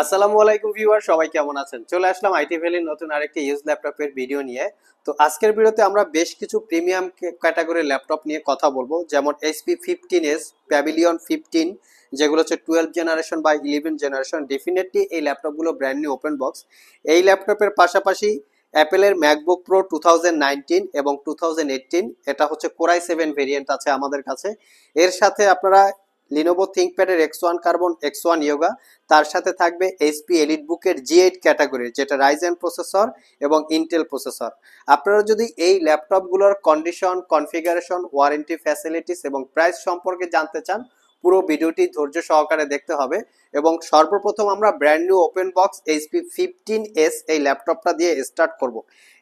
আসসালামু আলাইকুম ভিউয়ার, সবাই কেমন আছেন? চলে আসলাম আইটি ভ্যালির নতুন আরেকটি ইউজ ল্যাপটপের ভিডিও নিয়ে। তো আজকের ভিডিওতে আমরা বেশ কিছু প্রিমিয়াম ক্যাটাগরির ল্যাপটপ নিয়ে কথা বলবো, যেমন এইচপি 15s, প্যাভিলিয়ন 15, যেগুলো হচ্ছে 12 জেনারেশন বা 11 জেনারেশন। ডেফিনেটলি এই ল্যাপটপগুলো ব্র্যান্ড নিউ ওপেন বক্স। এই ল্যাপটপের পাশাপাশি অ্যাপেলের ম্যাকবুক প্রো 2019 এবং 2018, এটা হচ্ছে কোরাই 7 ভেরিয়েন্ট আছে আমাদের কাছে। এর সাথে আপনারা Lenovo থিংকপ্যাডের X1 carbon, X1 yoga, তার সাথে থাকবে এইচপি এলিটবুকের G8 ক্যাটাগরির, যেটা রাইজেন প্রসেসর এবং ইন্টেল প্রসেসর। আপনারা যদি এই ল্যাপটপগুলোর কন্ডিশন, কনফিগারেশন, ওয়ারেন্টি, ফ্যাসিলিটিস এবং প্রাইস সম্পর্কে জানতে চান, পুরো ভিডিওটি ধৈর্য সহকারে দেখতে হবে। এবং সর্বপ্রথম আমরা brand new open box HP 15s এই ল্যাপটপটা দিয়ে স্টার্ট করব।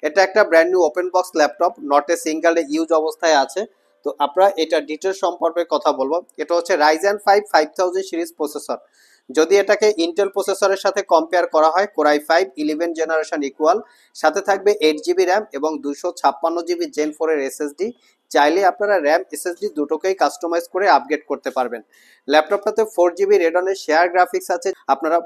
এটা একটা brand new open box laptop, not a single use অবস্থায় আছে। তো আমরা এটা ডিটেলস সম্পর্কে কথা বলবো। এটা হচ্ছে রাইজেন 5 5000 সিরিজ প্রসেসর। যদি এটাকে ইন্টেল প্রসেসরের সাথে কম্পেয়ার করা হয়, কোরাই 5 11 জেনারেশন ইকুয়াল, সাথে থাকবে 8 জিবি র্যাম এবং 256 জিবি জেন 4 এর এসএসডি। চাইলে আপনারা র্যাম এসএসডি দুটোকেই কাস্টমাইজ করে আপগ্রেড করতে পারবেন। ল্যাপটপটাতে 4 জিবি রেডনের শেয়ার গ্রাফিক্স আছে। আপনারা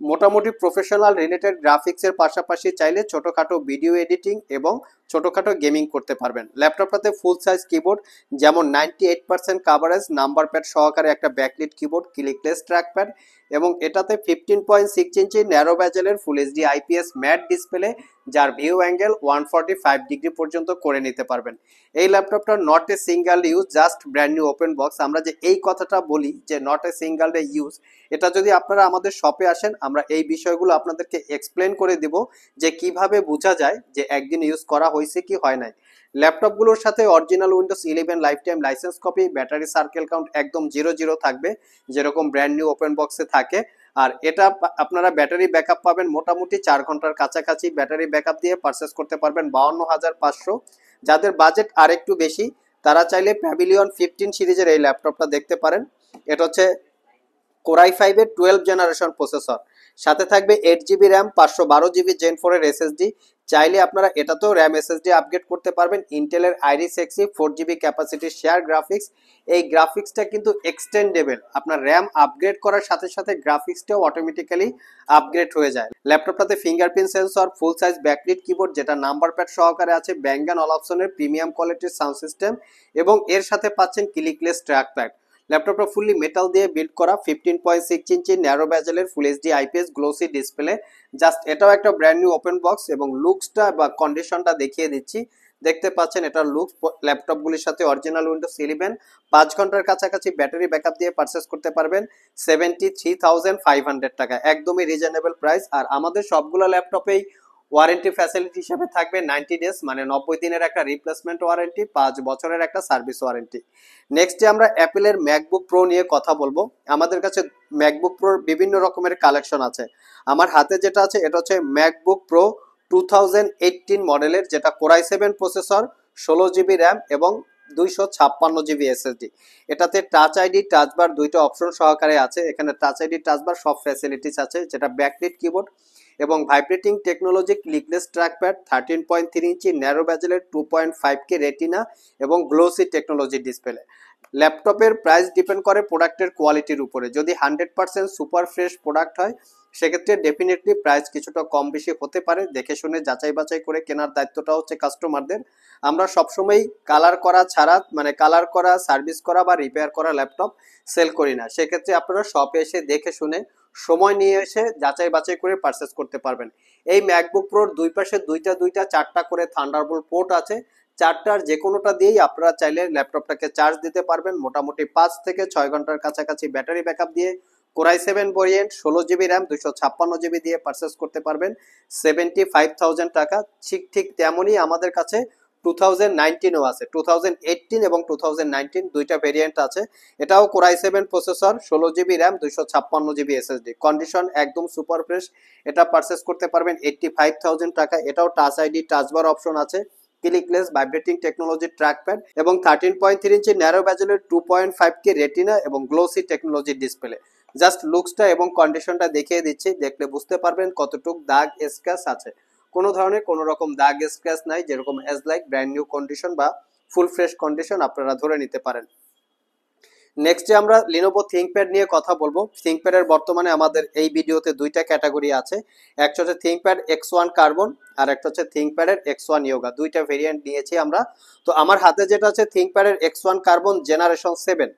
মোটামুটি প্রফেশনাল রিলেটেড গ্রাফিক্সের পাশাপাশি চাইলে ছোটোখাটো ভিডিও এডিটিং এবং ছোটোখাটো গেমিং করতে পারবেন। ল্যাপটপটাতে ফুল সাইজ কিবোর্ড, যেমন 98% কাভারেজ, নাম্বার প্যাড সহকারে একটা ব্যাকলিট কিবোর্ড, ক্লিকলেস ট্র্যাকপ্যাড, এবং এটাতে 15.6 ইঞ্চি ন্যারো ব্যাজেলের full HD IPS matte display, যার ভিউ অ্যাঙ্গেল 145 ডিগ্রি পর্যন্ত করে নিতে পারবেন। এই ল্যাপটপটা not a single use, just brand new open box. আমরা যে এই কথাটা বলি যে not a single day use, এটা যদি আপনারা আমাদের শপে আসেন, আমরা এই বিষয়গুলো আপনাদেরকে এক্সপ্লেন করে দিব যে কিভাবে বোঝা যায় যে একদিন ইউজ করা হয়েছে কি হয় নাই। ল্যাপটপগুলোর সাথে original Windows 11 life time licence copy, battery circle count একদম জিরো জিরো থাকবে, যেরকম ব্র্যান্ড নিউ ওপেন বক্সে থাকে। আর এটা আপনারা ব্যাটারি ব্যাকআপ পাবেন মোটামুটি 4 ঘন্টার কাছাকাছি ব্যাটারি ব্যাকআপ দিয়ে পারচেস করতে পারবেন 52,500। যাদের বাজেট আর একটু বেশি, তারা চাইলে প্যাভিলিয়ন 15 সিরিজের এই ল্যাপটপটা দেখতে পারেন। এটা হচ্ছে কোরাই 5 এর 12 জেনারেশন প্রসেসর, সাথে থাকবে 8 জিবি র্যাম, 512 জিবি জেন 4 এর এসএসডি। চাইলে আপনারা এটাতেও র্যাম এসএসডি আপগ্রেড করতে পারবেন। ইন্টেলের আইরিস এক্সি 4 জিবি ক্যাপাসিটির শেয়ার গ্রাফিক্স। এই গ্রাফিক্সটা কিন্তু এক্সটেন্ডেবল, আপনার র্যাম আপগ্রেড করার সাথে সাথে গ্রাফিক্সটাও অটোমেটিক্যালি আপগ্রেড হয়ে যায়। ল্যাপটপটাতে fingerprint sensor, full size backlit keyboard যেটা নাম্বার প্যাড সহকারে আছে, ব্যাঙ্গ অ্যান্ড অলাপসনের প্রিমিয়াম কোয়ালিটির সাউন্ড সিস্টেম, এবং এর সাথে পাচ্ছেন ক্লিকলেস ট্র্যাকপ্যাড। ল্যাপটপটা ফুললি মেটাল দিয়ে বিল্ড করা, 15.6 ইঞ্চি ন্যারো ব্যাজেলের full HD IPS glossy display. Just এটাও একটা ব্র্যান্ড নিউ ওপেন বক্স, এবং লুকসটা বা কন্ডিশনটা দেখিয়ে দিচ্ছি। দেখতে পাচ্ছেন এটার লুকস। ল্যাপটপগুলির সাথে অরিজিনাল উইন্ডোজ 11 5 ঘন্টার কাছাকাছি ব্যাটারি ব্যাকআপ দিয়ে পারচেস করতে পারবেন 73,500 টাকা, একদমই রিজনেবল প্রাইস। আর আমাদের সবগুলো ল্যাপটপেই ওয়ারেন্টি ফ্যাসিলিটি হিসেবে থাকবে 90 ডেজ, মানে 90 দিনের একটা রিপ্লেসমেন্ট ওয়ারেন্টি, 5 বছরের একটা সার্ভিস ওয়ারেন্টি। নেক্সটে আমরা অ্যাপেলের ম্যাকবুক প্রো নিয়ে কথা বলবো। আমাদের কাছে ম্যাকবুক প্রোর বিভিন্ন রকমের কালেকশন আছে। আমার হাতে যেটা আছে এটা হচ্ছে ম্যাকবুক প্রো 2018 মডেলের, যেটা কোরাই 7 প্রসেসর, 16 জিবি র্যাম এবং 256 জিবি এসএসডি। এটাতে টাচ আইডি, টাচবার দুইটা অপশন সহকারে আছে। এখানে টাচ আইডি, টাচবার সব ফ্যাসিলিটিস আছে, যেটা ব্যাকলিট কিবোর্ড এবং ভাইব্রেটিং টেকনোলজি, ক্লিকলেস ট্র্যাকপ্যাড, 13.3 ইঞ্চি ন্যারো ব্যাজেলের 2.5K রেটিনা এবং গ্লোসি টেকনোলজি ডিসপ্লে। ল্যাপটপের প্রাইস ডিপেন্ড করে প্রোডাক্টের কোয়ালিটির উপরে। যদি 100% সুপার ফ্রেশ প্রোডাক্ট হয়, সেক্ষেত্রে ডেফিনেটলি প্রাইস কিছুটা কম বেশি হতে পারে। দেখে শুনে যাচাই বাছাই করে কেনার দায়িত্বটা হচ্ছে কাস্টমারদের। আমরা সবসময় কালার করা ছাড়া, মানে কালার করা, সার্ভিস করা বা রিপেয়ার করা ল্যাপটপ সেল করি না। সেক্ষেত্রে আপনারা শপে এসে দেখে শুনে সময় নিয়ে এসে যাচাই বাছাই করে পারচেস করতে পারবেন। এই ম্যাকবুক প্রোর দুই পাশে দুইটা দুইটা চারটা করে থান্ডারবোল্ট পোর্ট আছে। চারটার যে কোনোটা দিয়েই আপনারা চাইলে ল্যাপটপটাকে চার্জ দিতে পারবেন। মোটামুটি 5 থেকে 6 ঘন্টার কাছাকাছি ব্যাটারি ব্যাকআপ দিয়ে core i 7 variant, 16 GB RAM, 256 GB দিয়ে পারচেস করতে পারবেন 75,000 টাকা। ঠিক ঠিক তেমনই আমাদের কাছে 2019ও আছে, 2018 এবং 2019 দুইটা ভেরিয়েন্ট আছে। এটাও core i 7 processor, 16 GB RAM, 256 GB SSD, condition একদম সুপার ফ্রেশ। এটা পারচেস করতে পারবেন 85,000 টাকা। এটাও টাচ আইডি, টাচবার অপশন আছে, ক্লিকলেস ভাইব্রেটিং টেকনোলজি ট্র্যাকপ্যাড এবং 13.3 ইঞ্চি ন্যারো ব্যাজেলের 2.5K রেটিনা এবং গ্লোসি টেকনোলজি ডিসপ্লে। জাস্ট লুকসটা এবং কন্ডিশনটা দেখিয়ে দিচ্ছি, দেখলে বুঝতে পারবেন কতটুক দাগ স্ক্র্যাচ আছে। কোনো ধরনের কোনো রকম দাগ স্ক্র্যাচ নাই, যেরকম as like brand new condition বা ফুল ফ্রেশ কন্ডিশন আপনারা ধরে নিতে পারেন। নেক্সটে আমরা লিনোভো থিংকপ্যাড নিয়ে কথা বলবো। থিংকপ্যাডের বর্তমানে আমাদের এই ভিডিওতে দুইটা ক্যাটাগরি আছে, একটা হচ্ছে থিংকপ্যাড X1 কার্বন আর একটা হচ্ছে থিংকপ্যাডের X1 ইয়োগা, দুইটা ভেরিয়েন্ট নিয়েছি আমরা। তো আমার হাতে যেটা আছে থিংকপ্যাডের X1 কার্বন জেনারেশন 7।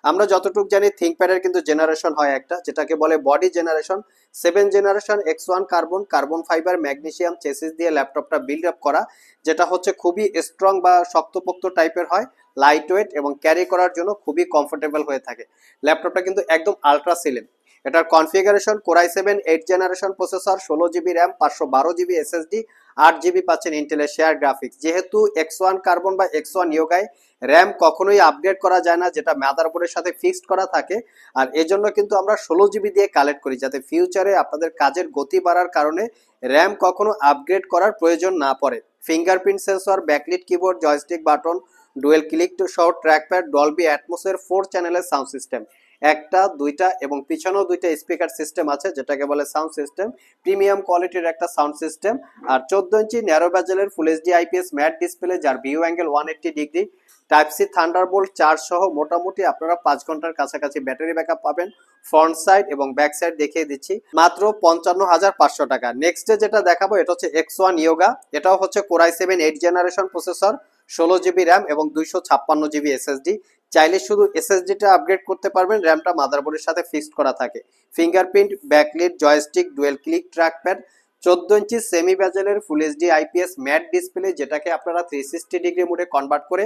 আমরা যতটুকু জানি থিংকপ্যাডের কিন্তু জেনারেশন হয় একটা, যেটাকে বলে body generation. 7 generation X1 carbon, carbon fibre magnesium chassis দিয়ে ল্যাপটপটা বিল্ড আপ করা, যেটা হচ্ছে খুবই স্ট্রং বা শক্তপোক্ত টাইপের হয়, লাইট ওয়েট এবং ক্যারি করার জন্য খুবই কমফোর্টেবল হয়ে থাকে। ল্যাপটপটা কিন্তু একদম আলট্রা স্লিম। এটার configuration core i 7 8 generation processor, 16 GB RAM, 512 GB SSD, 8 GB পাচ্ছেন ইন্টেলের শেয়ার গ্রাফিক্স। যেহেতু X1 কার্বন বা X1 ইয়োগায় র্যাম কখনোই আপগ্রেড করা যায় না, যেটা মাদারবোর্ডের সাথে ফিক্সড করা থাকে। আর এজন্য কিন্তু আমরা 16 জিবি দিয়ে কালেক্ট করি, যাতে ফিউচারে আপনাদের কাজের গতি বাড়ার কারণে র্যাম কখনো আপগ্রেড করার প্রয়োজন না পড়ে। Fingerprint sensor, backlit keyboard, joystick button, dual click to সহ ট্র্যাকপ্যাড, ডলবি অ্যাটমসের 4 চ্যানেলের সাউন্ড সিস্টেম, একটা দুইটা এবং পিছনেও দুইটা স্পিকার সিস্টেম আছে, যেটাকে বলে সাউন্ড সিস্টেম। প্রিমিয়াম কোয়ালিটির একটা সাউন্ড সিস্টেম। আর 14 ইঞ্চি ন্যারো ব্যাজেলের full HD IPS matte display, যার view angle 180 degree, type C thunderbolt charge সহ মোটামুটি আপনারা 5 ঘন্টার কাছাকাছি ব্যাটারি ব্যাকআপ পাবেন। ফ্রন্ট সাইড এবং ব্যাক সাইড দেখিয়ে দিচ্ছি, মাত্র 55,500 টাকা। নেক্সটে যেটা দেখাবো এটা হচ্ছে X1 ইয়োগা। এটাও হচ্ছে core i 7 8 generation processor, 16 GB RAM এবং 256 জিবি এসএসডি। চাইলে শুধু এসএসডিটা আপগ্রেড করতে পারবেন, র্যামটা মাদারবোর্ডের সাথে ফিক্সড করা থাকে। Fingerprint, backlit, joystick, dual click trackpad, 14 inch semi ব্যাজেলের full HD IPS matte display, যেটাকে আপনারা 360 ডিগ্রি মোডে কনভার্ট করে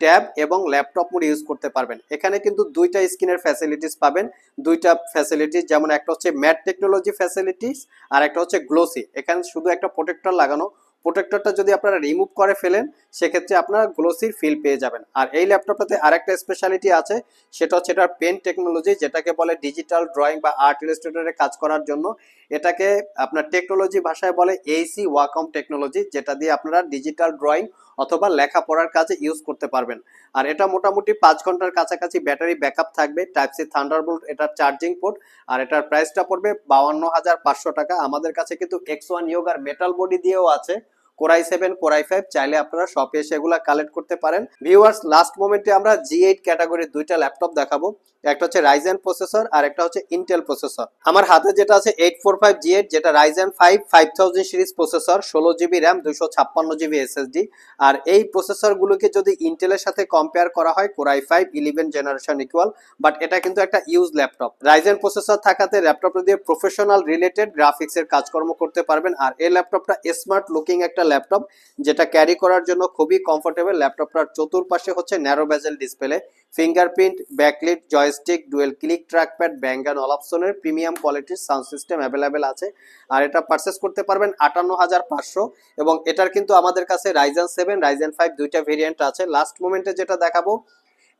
ট্যাব এবং ল্যাপটপ মোড ইউজ করতে পারবেন। এখানে কিন্তু দুইটা স্ক্রিনের ফ্যাসিলিটিস পাবেন, দুইটা ফ্যাসিলিটিস, যেমন একটা হচ্ছে ম্যাট টেকনোলজি ফ্যাসিলিটিস আর একটা হচ্ছে গ্লোসি। এখানে শুধু একটা প্রোটেক্টর লাগানো, প্রোটেক্টরটা যদি আপনারা রিমুভ করে ফেলেন সেক্ষেত্রে আপনারা গ্লোসির ফিল পেয়ে যাবেন। আর এই ল্যাপটপটাতে আরেকটা স্পেশালিটি আছে, সেটা হচ্ছে এটার পেন টেকনোলজি, যেটাকে বলে ডিজিটাল ড্রয়িং বা আর্ট ইলাস্ট্রেটরে কাজ করার জন্য। এটাকে আপনার টেকনোলজি ভাষায় বলে এইসি ওয়াকম টেকনোলজি, যেটা দিয়ে আপনারা ডিজিটাল ড্রয়িং অথবা লেখাপড়ার কাজে ইউজ করতে পারবেন। আর এটা মোটামুটি 5 ঘন্টার কাছাকাছি ব্যাটারি ব্যাকআপ থাকবে। টাইপ সি থান্ডারবোল্ট এটার চার্জিং পোর্ট। আর এটার প্রাইসটা পড়বে 52,500 টাকা। আমাদের কাছে কিন্তু X1 ইয়োগার মেটাল বডি দিয়েও আছে, কোরাই 7 কোরাই 5, চাইলে আপনারা শপে এসে এগুলা কালেক্ট করতে পারেন। ভিউয়ার্স, লাস্ট মোমেন্টে আমরা G8 ক্যাটাগরির দুইটা ল্যাপটপ দেখাবো, একটা হচ্ছে রাইজেন প্রসেসর আর একটা হচ্ছে ইন্টেল প্রসেসর। আমার হাতে যেটা আছে 845 G8, যেটা Ryzen 5 5000 series processor, 16 GB RAM, 256 GB SSD. আর এই প্রসেসর গুলোকে যদি ইন্টেলের সাথে কম্পেয়ার করা হয়, কোরাই 5 11 জেনারেশন ইকুয়াল, বাট এটা কিন্তু একটা ইউজ ল্যাপটপ। রাইজেন প্রসেসর থাকাতে ল্যাপটপটা দিয়ে প্রফেশনাল রিলেটেড গ্রাফিক্সের কাজকর্ম করতে পারবেন। আর এই ল্যাপটপটা স্মার্ট লুকিং একটা ল্যাপটপ, যেটা ক্যারি করার জন্য খুবই কমফোর্টেবল। ল্যাপটপটার চতুর্পাশে হচ্ছে narrow bezel display, fingerprint, backlit, joystick, dual click trackpad, ব্যাঙ্গান অলাপসনের প্রিমিয়াম কোয়ালিটির সাউন্ড সিস্টেম অ্যাভেলেবেল আছে। আর এটা পারচেস করতে পারবেন 58,500। এবং এটার কিন্তু আমাদের কাছে রাইজেন 7 রাইজেন 5 দুইটা ভেরিয়েন্ট আছে। লাস্ট মোমেন্টে যেটা দেখাবো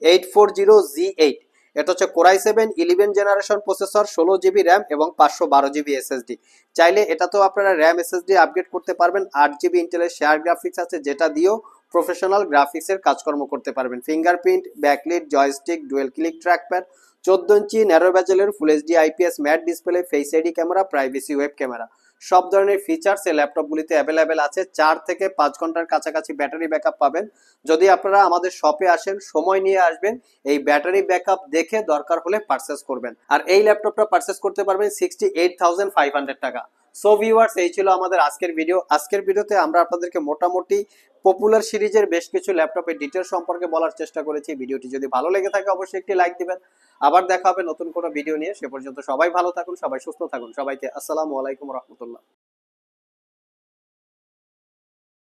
840 G8, এটা হচ্ছে core i 7 11 generation processor, 16 GB RAM এবং 512 জিবি এসএসডি। চাইলে এটা তো আপনারা র্যাম এসএসডি আপগ্রেড করতে পারবেন। 8 জিবি ইন্টেলের শেয়ার গ্রাফিক্স আছে, যেটা দিয়েও প্রফেশনাল গ্রাফিক্সের কাজকর্ম করতে পারবেন। Fingerprint, backlit, joystick, dual click trackpad, 14 inch narrow ব্যাজেলের full HD IPS matte display, face ID camera, privacy web camera, সব ধরনের ফিচার্স এই ল্যাপটপগুলিতে অ্যাভেলেবেল আছে। 4 থেকে 5 ঘন্টার কাছাকাছি ব্যাটারি ব্যাকআপ পাবেন। যদি আপনারা আমাদের শপে আসেন, সময় নিয়ে আসবেন, এই ব্যাটারি ব্যাকআপ দেখে দরকার হলে পারচেস করবেন। আর এই ল্যাপটপটা পারচেস করতে পারবেন 68,500 টাকা। সো ভিউয়ার্স, এই ছিল আমাদের আজকের ভিডিও। আজকের ভিডিওতে আমরা আপনাদেরকে মোটামুটি পপুলার সিরিজের বেশ কিছু ল্যাপটপের ডিটেল সম্পর্কে বলার চেষ্টা করেছি। ভিডিওটি যদি ভালো লেগে থাকে অবশ্যই একটি লাইক দিবেন। আবার দেখা হবে নতুন কোনো ভিডিও নিয়ে। সে পর্যন্ত সবাই ভালো থাকুন, সবাই সুস্থ থাকুন। সবাইকে আসসালামু আলাইকুম রহমতুল্লাহ।